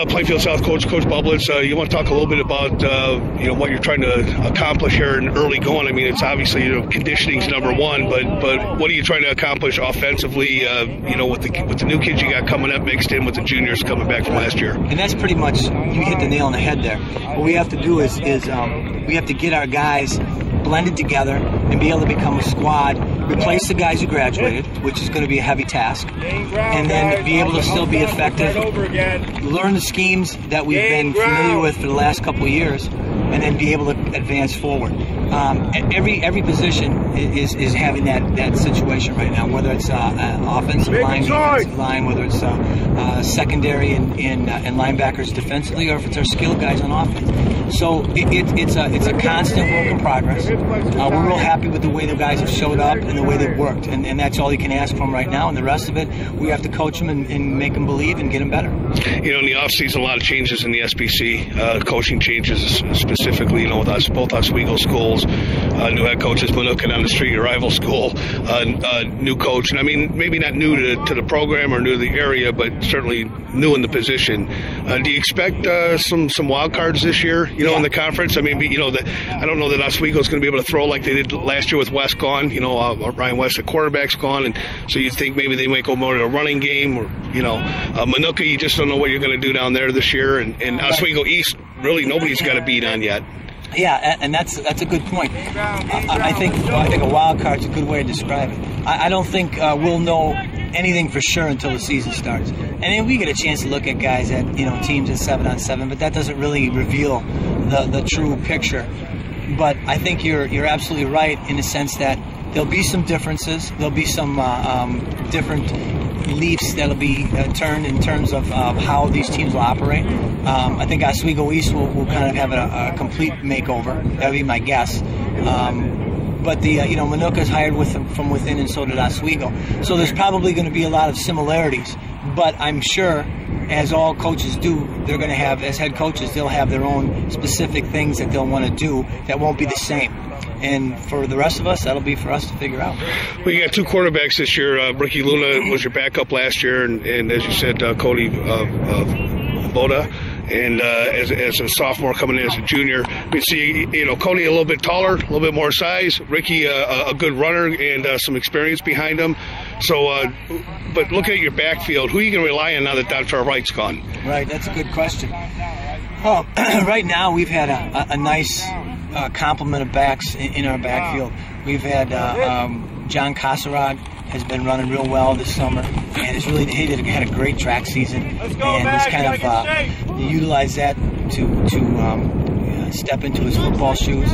Plainfield South coach Bublitz. You want to talk a little bit about what you're trying to accomplish here in early going? I mean, it's obviously conditioning's number one, but what are you trying to accomplish offensively? With the new kids you got coming up, mixed in with the juniors coming back from last year. And that's pretty much, you hit the nail on the head there. What we have to do is we have to get our guys blended together and be able to become a squad, replace the guys who graduated, which is going to be a heavy task, and then be able to still be effective, learn the schemes that we've been familiar with for the last couple of years, and then be able to advance forward. Every position is having that situation right now, whether it's offensive line, defensive line, whether it's secondary and linebackers defensively, or if it's our skilled guys on offense. So it's a constant work in progress. We're real happy with the way the guys have showed up and the way they've worked, and that's all you can ask for them right now. And the rest of it, we have to coach them and make them believe and get them better. In the offseason, a lot of changes in the SBC, coaching changes specifically, with both Oswego schools, new head coaches, Manuka down the street, your rival school, new coach, and I mean, maybe not new to the program or new to the area, but certainly new in the position. Do you expect some wild cards this year, in the conference? I mean, I don't know that Oswego's going to be able to throw like they did last year with West gone. Ryan West, the quarterback's gone, and so you think maybe they might go more to a running game, or Manuka, you just don't know what you're going to do down there this year, and Oswego East, really nobody's got a beat on yet. Yeah, and that's a good point. I think a wild card's a good way to describe it. I don't think we'll know anything for sure until the season starts, and then we get a chance to look at guys at teams at 7-on-7, but that doesn't really reveal the true picture. But I think you're absolutely right in the sense that there'll be some differences. There'll be some different leaps that'll be turned in terms of how these teams will operate. I think Oswego East will kind of have a complete makeover. That would be my guess. But Manuka's hired from within, and so did Oswego. So there's probably going to be a lot of similarities. But I'm sure, as all coaches do, they're going to have, as head coaches, they'll have their own specific things that they'll want to do that won't be the same. And for the rest of us, that'll be for us to figure out. Well, you got two quarterbacks this year. Ricky Luna was your backup last year, and as you said, Cody Boda, and as a sophomore coming in as a junior. We see, Cody a little bit taller, a little bit more size. Ricky a good runner and some experience behind him. So, but looking at your backfield, who are you going to rely on now that Dr. Wright's gone? Right, that's a good question. Oh, right now we've had a nice complement of backs in our backfield. We've had John Casarag has been running real well this summer, and had a great track season, and he's kind of utilized that to step into his football shoes.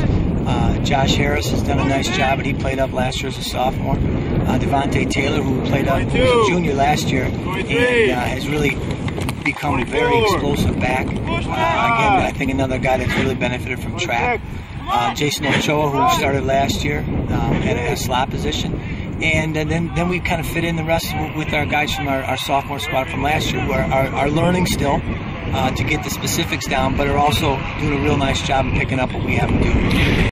Josh Harris has done a nice job, and he played up last year as a sophomore. Devontae Taylor, who played up as a junior last year, and has really become a very explosive back. Again, I think another guy that's really benefited from track. Jason Ochoa, who started last year, at a slot position. And then we kind of fit in the rest with our guys from our sophomore squad from last year, who are learning still to get the specifics down, but are also doing a real nice job of picking up what we have to do.